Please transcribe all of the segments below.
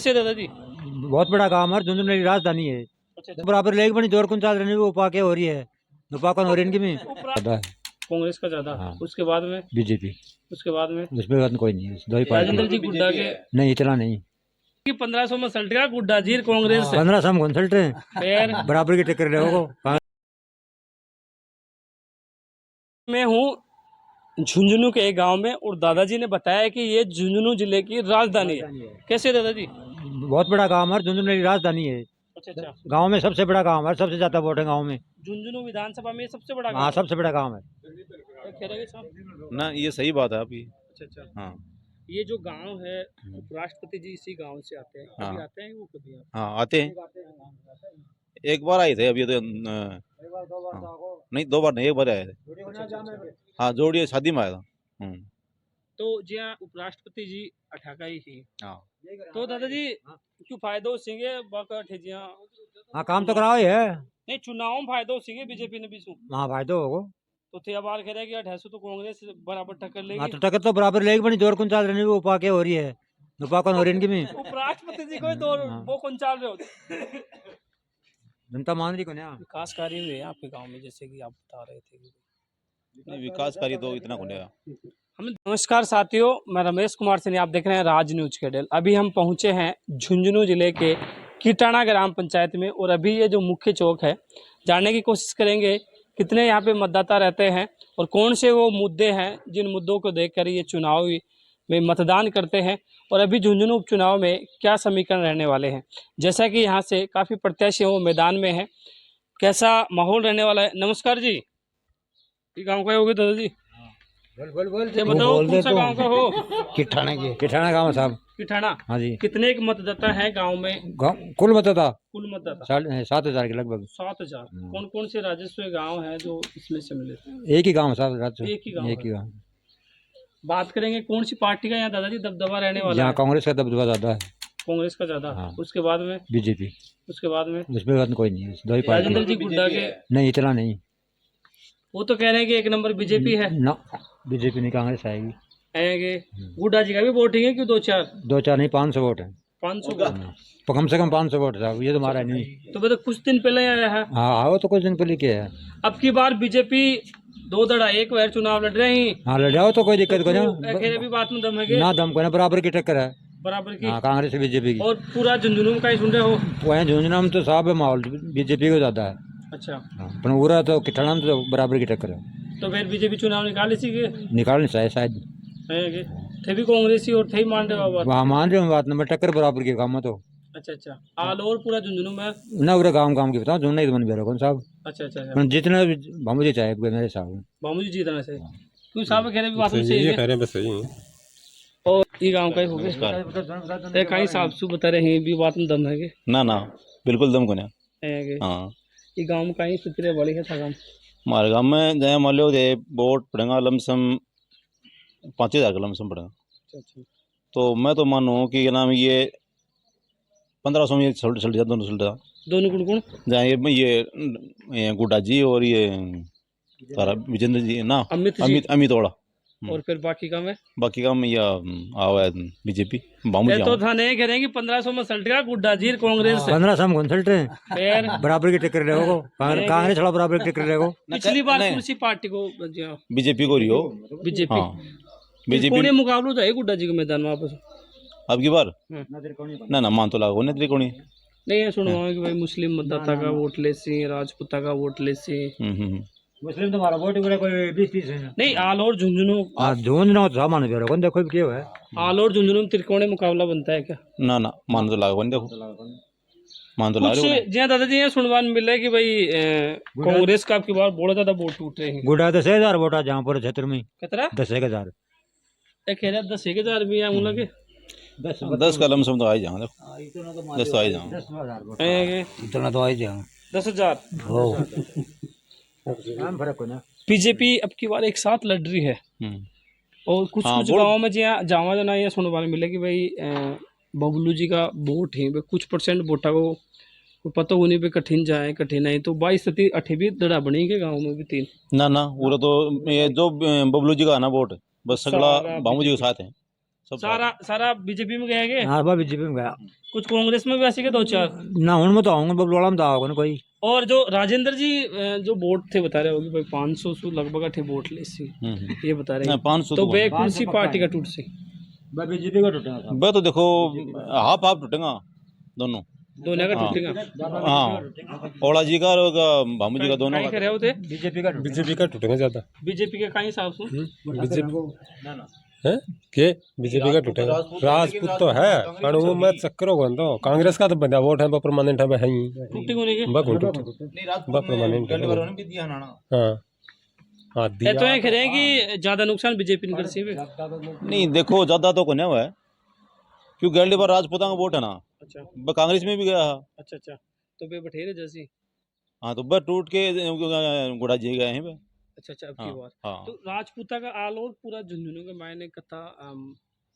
कैसे दादा जी? बहुत बड़ा काम है, झुंझुनू मेरी राजधानी है। अच्छा बराबर लेक बनी जोर कुन चाल रही वो पाके हो रही है, पाकन हो रही इनकी में कांग्रेस का ज्यादा। हाँ। उसके बाद में बीजेपी उसके बाद में उसमें बात कोई नहीं, दो ही राजेंद्र पार्टी जी गुड्डा के नहीं, इतना नहीं। कि 1500 में सल्ट गया गुड्डा जी कांग्रेस से 15 सौ में कंसल्ट है, फिर बराबर की टक्कर रहे मैं हूँ झुंझुनू के एक गांव में और दादाजी ने बताया कि ये झुंझुनू जिले की राजधानी है। कैसे दादाजी? बहुत बड़ा काम है, झुंझुनू मेरी राजधानी है। अच्छा अच्छा। गांव में सबसे बड़ा काम है, सबसे ज्यादा वोट है गांव में। झुंझुनू विधानसभा में ये सबसे बड़ा हाँ, सबसे बड़ा काम है। कह रहे साहब? ना, ये सही बात है आपकी। अच्छा अच्छा। हाँ ये जो गांव है उपराष्ट्रपति जी इसी गांव से आते हैं। कभी हाँ आते हैं वो कभी हाँ, आते हैं। एक बार आए थे अभी तो हाँ। नहीं, 2 बार नहीं, एक बार आए थे। हाँ, जोड़िए शादी में आया था। तो जी हाँ उपराष्ट्रपति जी अठाका ही थी। हाँ तो दादाजी क्यों फायदो सिंगे बाका ठेजिया हाँ, काम तो कराओ ही है। नहीं चुनाव में फायदो सिंगे बीजेपी ने भी सु हाँ, फायदा होगा। तो थे बार कह रहे कि 2800 तो कांग्रेस बराबर टक्कर हाँ, लेगी। तो टक्कर तो बराबर लेक बनी जोर कुन चाल रही वो पाके हो रही है, पाकन हो रही इनकी में। उपराष्ट्रपति जी को तो वो कौन चाल रहे होते। जनता मान रही को ना। विकास कार्य हुए हैं आपके गांव में जैसे कि आप बता रहे थे। नहीं, विकास कार्य तो इतना को हम नमस्कार साथियों, मैं रमेश कुमार सिंह, आप देख रहे हैं राज न्यूज के डेल। अभी हम पहुंचे हैं झुंझुनू जिले के कीटाणा ग्राम पंचायत में और अभी ये जो मुख्य चौक है जानने की कोशिश करेंगे कितने यहाँ पे मतदाता रहते हैं और कौन से वो मुद्दे हैं जिन मुद्दों को देखकर ये चुनाव में मतदान करते हैं और अभी झुंझुनू उपचुनाव में क्या समीकरण रहने वाले हैं। जैसा कि यहाँ से काफ़ी प्रत्याशी वो मैदान में है, कैसा माहौल रहने वाला है। नमस्कार जी, ये गाँव का होगे दादा जी? बोल ये बताओ कौन सा गाँव का हो? किठाना गाँव साहब। किठाना। हाँ जी। कितने एक मतदाता है गांव में? कुल मतदाता कुल मतदाता 7,000 के लगभग। 7000। कौन कौन से राजस्व गांव हैं जो इसमें सम्मिलित हैं? एक ही गाँव साहब, एक ही गांव। एक ही गाँव। बात करेंगे कौन सी पार्टी का यहाँ दादाजी दबदबा रहने वाला यहाँ है? कांग्रेस का दबदबा ज्यादा है। कांग्रेस का ज्यादा। हाँ। उसके बाद में बीजेपी उसके बाद में उसमें बात कोई नहीं, दो ही राजेंद्र पार्टी जी गुड्डा के नहीं, इतना नहीं। वो तो कह रहे हैं कि 1 नंबर बीजेपी है ना, बीजेपी नहीं, कांग्रेस आएगी। आएंगे। गुड्डा जी का भी वोटिंग है क्यों? 2-4 नहीं, 500 वोट है। 500 वोट। तो कम से कम 500 वोट साहब, ये तो हमारा नहीं। तो मतलब कुछ दिन पहले आया है। हाँ, आओ तो कुछ दिन पहले क्या है। अब की बार बीजेपी 2 धड़ा 1 बार चुनाव लड़ रहे हैं। हाँ, लड़ जाओ तो कोई दिक्कत को अकेले भी बात में दम है ना, दम को ना, बराबर की टक्कर है। बराबर की। हाँ, कांग्रेस से बीजेपी की। और पूरा झुंझुनू का ही सुन रहे हो? वहीं झुंझुनू में तो साहब है माहौल बीजेपी को ज्यादा है। अच्छा। हाँ, पर पूरा तो किठाना में तो बराबर की टक्कर है। तो फिर बीजेपी चुनाव निकाल सी के निकाल नहीं चाहिए शायद। थे भी कांग्रेसी और थे ही मान रहे बाबा। वहाँ मान रहे हो बात, नंबर टक्कर बराबर की काम है तो। अच्छा अच्छा। आल और पूरा झुंझुनू में ना, पूरा गाँव की बताओ, झुंझुनू ही तो बन गया कौन साहब। अच्छा अच्छा अच्छा। पर जितना भामू जी चाहे मेरे साहब। बामू जी जीतना से क्यों साहब कह रहे भी बात में सही है। बस सही है। और ये गांव का ही हो गया कहीं साहब सु बता रहे हैं भी बात में दम है के ना ना, बिल्कुल दम को ना। हाँ। ये गांव में कहीं सुतरे वाली है था गांव हमारे गाँव में जहाँ मान लो वोट पड़ेगा लमसम 5000 का लमसम पड़ेगा। अच्छा। तो मैं तो मानूँ कि क्या नाम ये 1500 में सल्ट जा, दोनों कौन कौन? जहाँ ये गुड्डा जी और ये तारा विजेंद्र जी ना, अमित ओड़ा। और फिर बाकी का में बाकी का में आवा है बीजेपी बामू जी। तो थाने कह रहे हैं कि 1500 में सल्ट गया गुड्डा जी कांग्रेस से। 1500 में कंसल्ट है, फिर बराबर की टक्कर रहेगा। कांग्रेस थोड़ा बराबर की टक्कर रहेगा। पिछली बार कौन सी पार्टी को? बीजेपी को रियो। बीजेपी। हाँ, बीजेपी कौन मुकाबला तो है गुड्डा जी के मैदान में वापस अब की बार ना ना मान तो लागो ने त्रिकोणी नहीं है। सुनो कि भाई मुस्लिम मतदाता का वोट ले सी, राजपूता का वोट ले सी। मुस्लिम तो हमारा वोट कोई 20-30 है नहीं। आल और झुंझुनू। हाँ, झुंझुनू तो सामान बेरो कौन देखो क्या है। आल और झुंझुनू में त्रिकोणीय मुकाबला बनता है क्या? ना ना, मान तो लागो ने देखो, मान तो कुछ लागो। जी दादाजी ये सुनवान मिला है कि भाई कांग्रेस का आपकी बार बहुत ज्यादा वोट टूट रहे हैं। गुड़ा 10,000 वोट आ जहाँ पर क्षेत्र में। कितना? 10,000। कह रहे 10,000 भी है उन लगे 10 का लमसम तो आ ही जाओ, देखो 10 तो आ ही जाओ। इतना तो आ ही जाओ। 10,000। फर्क को ना। बीजेपी अब की बार एक साथ लड़ रही है और कुछ कुछ गाँव में जहाँ जावा जना ये सुनने वाले मिले कि भाई बबलू जी का वोट है कुछ % वोटा को पता होने पे कठिन जाए कठिनाई तो 22-28 भी दड़ा बनी के गाँव में भी 3 ना ना, पूरा तो ये जो बबलू जी का है ना वोट बस सगला बामू जी के साथ है। सब सारा सारा बीजेपी में गया के हाँ बा बीजेपी में गया कुछ कांग्रेस में भी ऐसे के 2-4 ना हूँ मैं तो आऊंगा बबलोड़ा में तो आओगे ना कोई और जो राजेंद्र जी जो वोट थे बता रहे होगे भाई 500 सु लगभग अठे वोट ले सी ये बता रहे हैं 500 तो बे कौन 500 सी पक्का पार्टी है। का टूट सी बा बीजेपी का टूटेगा साहब। बे तो देखो हाफ हाफ टूटेगा दोनों दोनों का हाँ। टूटेगा हाँ ओला जी का और भामू जी का दोनों काहे का करे होते बीजेपी का बीजेपी का टूटेगा ज्यादा बीजेपी के काई हिसाब से है के बीजेपी का टूटेगा राजपूत तो है पर वो मैं चक्कर होगा तो कांग्रेस का तो बंदा वोट है परमानेंट है है ही टूटी होने के बा टूटे बा परमानेंट है हाँ हाँ ये तो ये कह रहे हैं कि ज्यादा नुकसान बीजेपी ने कर सी नहीं देखो ज्यादा तो कोने हुआ है क्योंकि गैलडी बार राजपूतां का वोट है ना अच्छा बा कांग्रेस में भी गया है अच्छा तो बे बठेरे जैसी हाँ तो बस टूट के गुड़ा जी गए हैं बे अच्छा अब की हाँ बात हाँ तो राजपूता का आल और पूरा झुंझुनू के मायने कथा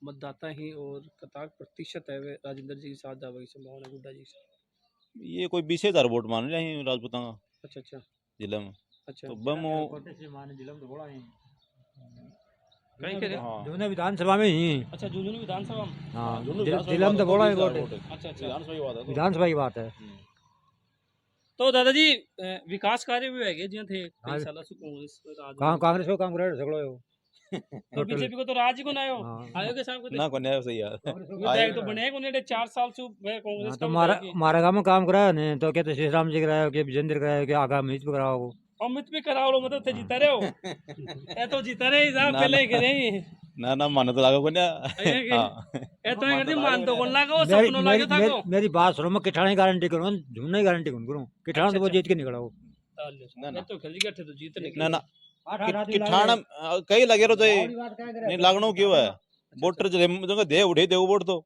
मतदाता ही और कथा प्रतिशत है वे राजेंद्र जी के साथ जावे की संभावना गुड्डा जी से ये कोई 20,000 वोट मान रहे हैं राजपूतां का अच्छा जिले में अच्छा तो बम वो कहीं करे हाँ दोनों विधानसभा में ही अच्छा झुंझुनू विधानसभा में हाँ विधानसभा जिला में तो बोला है वोट 20,000 वोट है। अच्छा विधानसभा की बात है तो। विधानसभा की बात है तो दादाजी विकास कार्य भी है जिया थे हाँ। कई साल से कांग्रेस राज कांग्रेस को कांग्रेस झगड़ो है वो। तो बीजेपी को तो राज ही को ना आयो हाँ। आयो के साहब को ना कोने सही यार विधायक तो बने को ने 4 साल से वे हाँ, कांग्रेस तो का मारा विधायक ही। मारा गांव में काम कराया ने तो कहते श्री राम जी कराया कि विजेंद्र कराया कि आगा मीत पे कराओ अमित भी कराओ मतलब थे जीता रहे हो ए तो जीता रहे साहब ना, पहले करे ना मानो तो लागा कोने अये के? हाँ ए तो कहते मान तो कोन लागा वो मेरी सपनों लागे था को मेरी बात सुनो मैं किठाने गारंटी करूँ झूमने की गारंटी करूँ किठाना तो वो जीत के निकला वो ना, ए तो खेल गया थे तो जीत ना निकले ना किठाना कई लगे रो तो ये नहीं लागनो क्यों है वोटर जो दे उठे दे वोट तो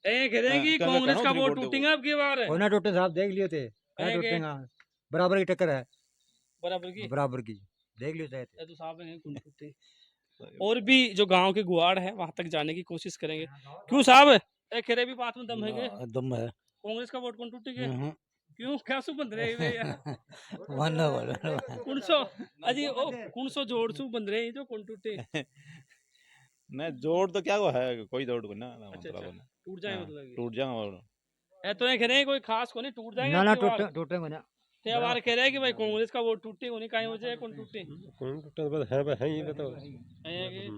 ए कह रहे हैं कि हाँ, कांग्रेस का कहना वोट वोट दे टूटेगा अब की बार होना टूटे साहब देख लियो थे क्या अये के? टूटेगा बराबर की टक्कर है बराबर की बराबर की देख लियो थे ये तो साहब हैं कौन टूटे और भी जो गांव के गुआड़ है वहां तक जाने की कोशिश करेंगे क्यों साहब ए खेरे भी बात में दम है के दम है कांग्रेस का वोट कौन टूटेगा क्यों क्या सु बंद रहे वे यार वरना कौन सो अजी ओ कौन सो जोड़ सु बंद रहे जो कौन टूटे ना जोड़ तो क्या वो है कोई जोड़ को ना अच्छा, मतलब अच्छा। टूट जाए मतलब टूट जाएगा और ए तो ये कह रहे हैं कोई खास को नहीं टूट जाएगा ना ना त्योहार। टूटे टूटेगा ना त्योहार कह रहे हैं कि भाई कांग्रेस का वोट टूटे उन्हीं का ही हो जाए कौन टूटे कौन टूटा बस है बस है ही बताओ हैं कि-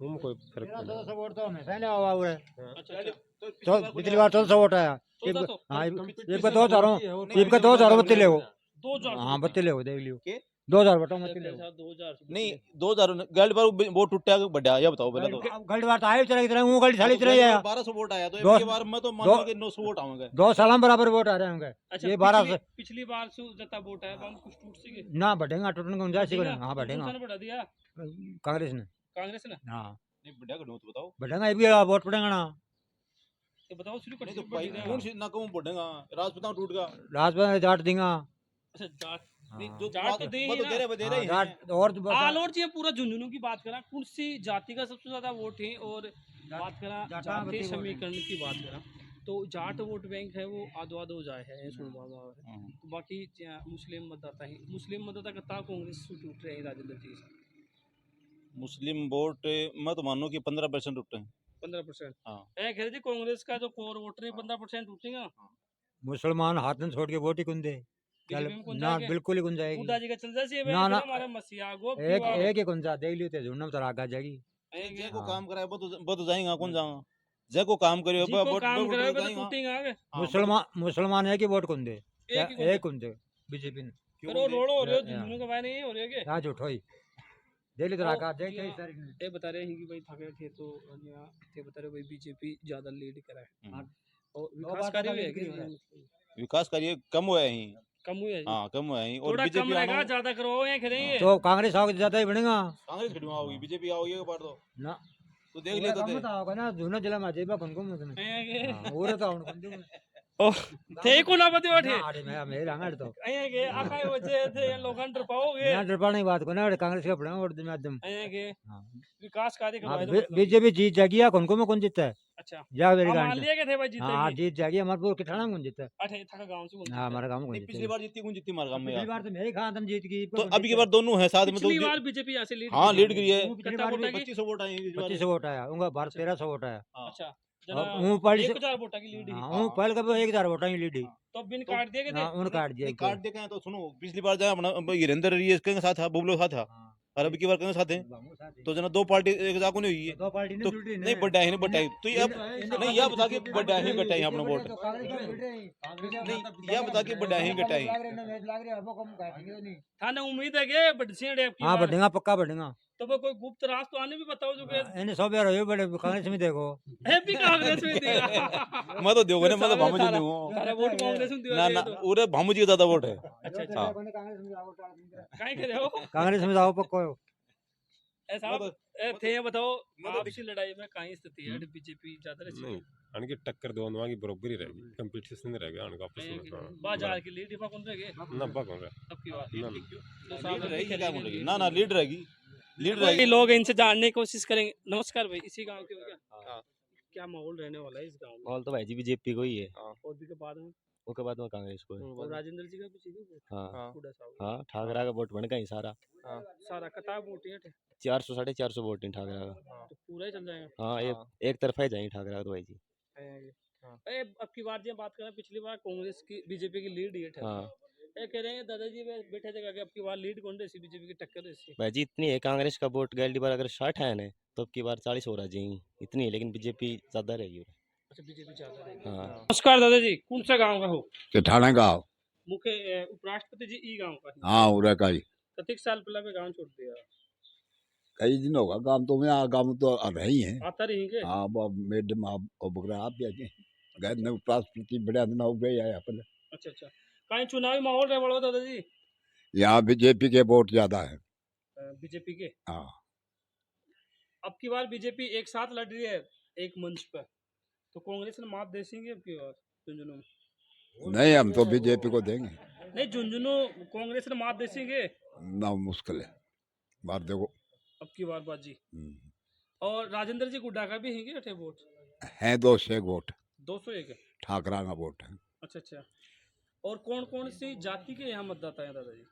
हम कोई फर्क नहीं चौदह सौ वोट तो हमेशा नहीं हुआ हुआ है अच्छा अच्छा तो पिछली बार 1400 वोट आया एक 1400? हाँ एक बार 2000 बत्ती ले 2000 हाँ बत्ती ले देख लियो के? 2000 बटो मत ले 2000 नहीं 2000 गैलडी बार वोट टूटा बढ़िया ये बताओ पहले तो गलत बात आए चला कितना हूँ गलत साली चला आया 1200 वोट आया तो दो- एक बार मैं तो मान लो कि 900 वोट आएंगे 2 साल में बराबर वोट आ रहे होंगे अच्छा ये 12 पिछली बार सु जता वोट है हम कुछ टूट सी ना बढ़ेगा टूटने को गुंजाइश ही हाँ बढ़ेगा दूसरा ने बढ़ा दिया कांग्रेस ने कांग्रेस ने हाँ नहीं बढ़िया करो तो बताओ बढ़ेगा ये भी वोट पड़ेगा ना तो बताओ शुरू कर नहीं तो भाई कौन सी ना कहूं बढ़ेगा राजपूतां टूट गया राजपा जाट देगा अच्छा जाट नहीं हाँ। जो जाट तो दे ही मैं तो ना। दे रहे दे हाँ, रहे हैं जाट और आल और जी पूरा झुंझुनू की बात करा कौन सी जाति का सबसे ज्यादा वोट है और बात करा जाटा जाति वोट है। समीकरण की बात करा तो जाट वोट बैंक है वो आधो आधो जाए है सुनवा है हाँ। तो बाकी मुस्लिम मतदाता ही मुस्लिम मतदाता कता कांग्रेस से टूट रहे हैं राजेंद्र जी से मुस्लिम वोट मैं तो मानो कि 15% टूटे हैं 15%। हाँ। ए कह रहे थे कांग्रेस का जो कोर वोटर है 15% टूटेगा मुसलमान हाथ में छोड़ के वोट ही कुन दे बीजेपी में कौन ना जाएगा? बिल्कुल ही कुन जाएगी बुड्ढा जी का चल जाए ना, ना। हमारे मसीहा गो एक ही कुन जा देख लियो ते झुन्नम तो आगा जाएगी जे को हाँ। काम कराए वो तो जाएगा कौन जाएगा जे को काम करियो जी को काम करे तो टूटेगा आगे मुसलमान है कि वोट कुन दे एक ही एक कुन दे बीजेपी ने फिर वो रोड हो रहे हो हाँ। झुंझुनू के बारे नहीं हो रहे के आज उठोई देख ली तो ओ, आगा देख जी के हाँ। इस तारीख में ये बता रहे हैं कि भाई थके थे तो यहाँ थे बता रहे भाई बीजेपी ज्यादा लीड करा है और विकास बात कार्य तो भी है lead कि करी है। विकास करिए कम हुआ है ही कम हुई है जी। हाँ कम हुआ है ही और थोड़ा कम बीजेपी रहेगा ज्यादा करो ये करेंगे तो कांग्रेस आओगे ज्यादा ही बढ़ेगा कांग्रेस खड़ी होगी बीजेपी आओगी एक बार तो ना तो देख लिया तो थे होगा ना दोनों जिला में जेबा कौन कौन उसमें हाँ, वो रहता हूं कौन कौन ओ थे को ना बते बैठे अरे मैं मेरे आंगड़ तो अये के आकाय वजह थे लोगन डर पाओगे ना डरपा नहीं बात को ना कांग्रेस का पड़ेगा वोट माध्यम अये के हाँ विकास कार्य करवाए दो मतलब। बीजेपी जीत जाएगी या कौन को में कौन जीतता है अच्छा जा मेरी हाँ, मान गांड लिया गए थे भाई हाँ जीतेगी जीत जाएगी हमारे पूरे किठाना में जीता अठे था गांव से कौन हाँ हमारा गाँव में नहीं, जीता पिछली बार जीती कौन जीती हमारे गाँव में पिछली यार बार तो मेरे खान तुम जीत गई तो अभी की बार दोनों है साथ में तो पिछली बार बीजेपी यहाँ से लीड हाँ लीड करी है पिछली कितना बार वोट भी है की? 2500 वोट आए हैं इस बार 2500 वोट आया उनका बार 1300 वोट आया अच्छा और ऊँ पहले से 1000 वोटा की लीड ही हाँ ऊँ पहले का 1000 वोट आई लीड ही तो बिन काट दिए गए हाँ थे उन काट दिया नहीं कार्ड देखे हैं तो सुनो पिछली बार जाए अपना वीरेंद्र रियस के साथ था बुबलो साथ था और अभी की बार के साथ है तो जना दो पार्टी एक जाको नहीं हुई है दो पार्टी ने तो जुड़ी नहीं बड्डा है नहीं बड्डा है तो ये अब नहीं यह बता के बड्डा है घटा है अपना वोट नहीं यह बता के बड्डा है घटा है थाने उम्मीद है कि बड़सेड़े आपकी हाँ बार। बढ़ेगा पक्का बढ़ेगा तो वो कोई गुप्त राज तो आने भी बताओ जो कि इन्हें 100 बार हो बड़े कांग्रेस में देखो है भी कांग्रेस में दिया मैं तो देवगा मैं तो भामू जी दूंगा सारा वोट कांग्रेस में दिया ना ना उरे भामू जी का ज्यादा वोट है अच्छा अच्छा हाँ काहे करे हो कांग्रेस में जाओ पक्को ऐसा थे बताओ आपसी लड़ाई में कहीं स्थिति है बीजेपी ज्यादा रही नहीं आणखी टक्कर दोनों की बरोबरी रहेगी कंपटीशन रहेगा आणखी आपस में बाजार की लीड पर कौन रहेगे नब्बा कौन रहा अब की बात ना लीड रहेगी क्या बोलेगी ना ना लीड रहेगी लीड कोई रहेगी लोग इनसे जानने की कोशिश करेंगे नमस्कार भाई इसी गांव के हो क्या क्या माहौल रहने वाला है इस गांव में माहौल तो भाई जी बीजेपी को ही है और भी के बाद में उसके बाद में कांग्रेस को है और राजेंद्र जी का भी चाहिए हाँ बूढ़ा साहब हाँ ठाकरा का वोट बन गई सारा सारा कताब वोट है 400 450 वोट नहीं ठाकरा का तो पूरा ही चल जाएगा हाँ एक तरफा ही जाएंगे ठाकरा का तो भाई जी अब की बार जब बात करें पिछली बार कांग्रेस की बीजेपी की लीड ये था हाँ ये कह रहे हैं दादाजी बैठे थे कि अब की बार लीड कौन रही बीजेपी की टक्कर रही भाई जी इतनी है कांग्रेस का वोट गैलरी बार अगर 60 है ना तो अब की बार 40 हो रहा जाएंगी इतनी है लेकिन बीजेपी ज्यादा रहेगी अच्छा बीजेपी ज्यादा रहेगी हाँ नमस्कार दादाजी कौन सा गांव का हो किठाना गाँव मुख्य उपराष्ट्रपति जी ई गांव का हाँ उरे का ही कतिक साल पहले में गांव छोड़ दिया कई दिन होगा काम तो मैं काम तो रही है आता रहेंगे हाँ वो मैडम आप बकरा आप जाके गए न उपराष्ट्रपति बड़े दिन हो गए आए अपन अच्छा अच्छा कहीं चुनावी माहौल रहे बड़ो दादाजी यहाँ बीजेपी के वोट ज्यादा है बीजेपी के हाँ अब की बार बीजेपी एक साथ लड़ रही है एक मंच पर तो कांग्रेस ने मात दे देंगे अब की बार झुंझुनू में नहीं हम तो बीजेपी को देंगे नहीं झुंझुनू कांग्रेस ने मात दे देंगे ना मुश्किल है बात देखो अब की बार बाजी और राजेंद्र जी गुड्डा का भी है क्या वोट है 200 वोट 201 है ठाकरा का वोट है अच्छा अच्छा और कौन कौन सी जाति के यहाँ मतदाता हैं दादाजी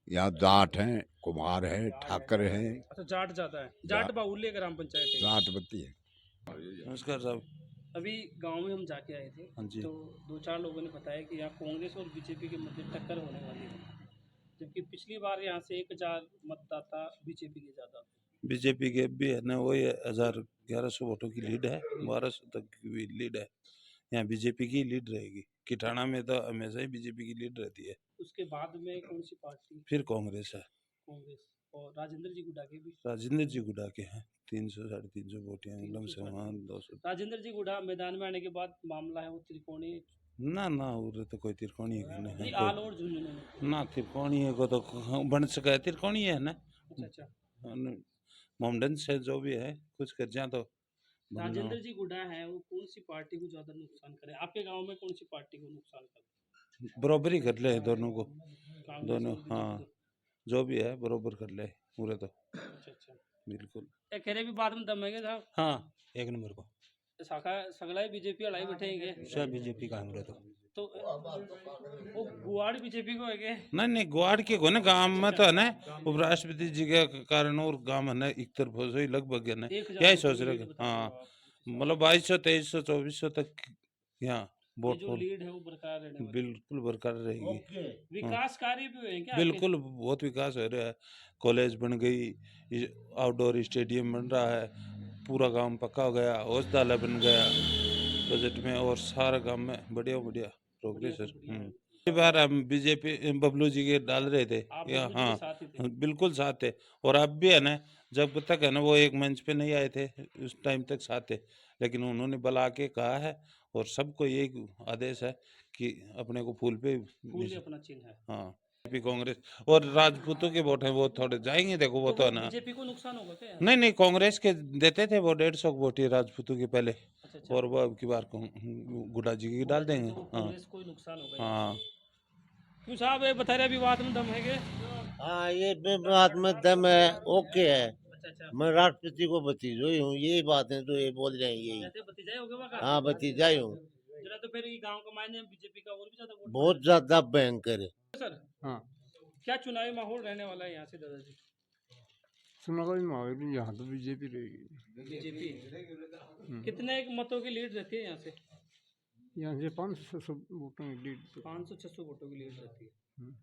यहाँ जाट हैं कुमार हैं ठाकर हैं अच्छा जाट जाता है जाट बाहुल्य ग्राम पंचायत है जाट बत्ती है नमस्कार साहब अभी गांव में हम जाके आए थे हाँ जी तो 2-4 लोगों ने बताया कि यहाँ कांग्रेस और बीजेपी के मध्य टक्कर होने वाली है जबकि पिछली बार यहाँ से 1000 मतदाता बीजेपी के ज्यादा थे बीजेपी के भी है ना वही 1100 वोटों की लीड है 1200 तक की भी लीड है यहाँ बीजेपी की लीड रहेगी किठाना में तो हमेशा ही बीजेपी की लीड रहती है उसके बाद में कौन सी पार्टी फिर कांग्रेस है कांग्रेस और राजेंद्र जी गुड्डा के भी राजेंद्र जी गुडा के हैं 300 350 वोट हैं लम से वहाँ 200 राजेंद्र जी गुड्डा मैदान में आने के बाद मामला है वो त्रिकोणीय ना ना उरे तो कोई तिरकोणी है नहीं नहीं आल और झुंझुनू में ना तिरकोणी है को तो बन सका है तिरकोणी है ना अच्छा अच्छा मोमडन से जो भी है कुछ कर जाए तो बनना राजेंद्र जी गुड्डा है वो कौन सी पार्टी को ज्यादा नुकसान करे आपके गांव में कौन सी पार्टी को नुकसान करे बराबरी कर ले दोनों को कांग्रेस दोनों और हाँ बीजेपी जो भी है बरोबर कर ले पूरे तो को? अच्छा अच्छा बिल्कुल ये कह रहे भी बाद में दम है साहब हाँ एक नंबर को शाखा सगला बीजेपी अड़ाई बैठेंगे सब बीजेपी का हमारे तो वो गुआड़ बीजेपी को है के नहीं नहीं ग्वाड़ के को ना गांव में तो है ना उपराष्ट्रपति जी के कारण और गांव है ना एक तरफ हो सही लगभग है ना यही सोच रहे हैं। हाँ मतलब 2200 2300 2400 तक यहाँ वोट जो लीड है वो बरकरार रहने वाली बिल्कुल बरकरार रहेगी विकास कार्य भी हुए क्या बिल्कुल बहुत विकास हो रहा है कॉलेज बन गई आउटडोर स्टेडियम बन रहा है पूरा गांव पक्का हो गया औषधालय बन गया बजट में और सारा गांव में बढ़िया बढ़िया प्रोग्रेस है इस बार हम बीजेपी बबलू जी के डाल रहे थे आप या बबलू जी के हाँ साथ ही थे। बिल्कुल साथ थे और अब भी है ना जब तक है ना वो एक मंच पे नहीं आए थे उस टाइम तक साथ थे लेकिन उन्होंने बुला के कहा है और सबको यही आदेश है कि अपने को फूल पे फूल ही अपना चिन्ह है हाँ बीजेपी कांग्रेस और राजपूतों के वोट हैं वो थोड़े जाएंगे देखो वो तो है ना बीजेपी को नुकसान होगा क्या नहीं नहीं कांग्रेस के देते थे वो 150 वोट ही राजपूतों के पहले अच्छा अच्छा और वो अब की बार गुडा जी की डाल देंगे तो हाँ कांग्रेस को ही नुकसान होगा हाँ क्यों साहब ये बता रहे अभी बात में दम है के हाँ ये बात में दम है ओके है अच्छा अच्छा अच्छा, मैं राष्ट्रपति को भतीजो ही हूँ, यही बात है तो ये बोल रहे हैं यही। वैसे भतीजा ही होगा वहाँ का? हाँ भतीजा ही हूँ। जरा तो फिर ये गांव का मायने बीजेपी का और भी ज्यादा वोट बहुत ज्यादा भयंकर है। सर। हाँ। क्या चुनावी माहौल रहने वाला है यहाँ से दादाजी? चुनावी माहौल यहाँ तो बीजेपी रहेगी। बीजेपी कितने एक मतों की लीड रहती है यहाँ से? यहाँ से 500 वोटों की लीड। 500-600 वोटों की लीड रहती है।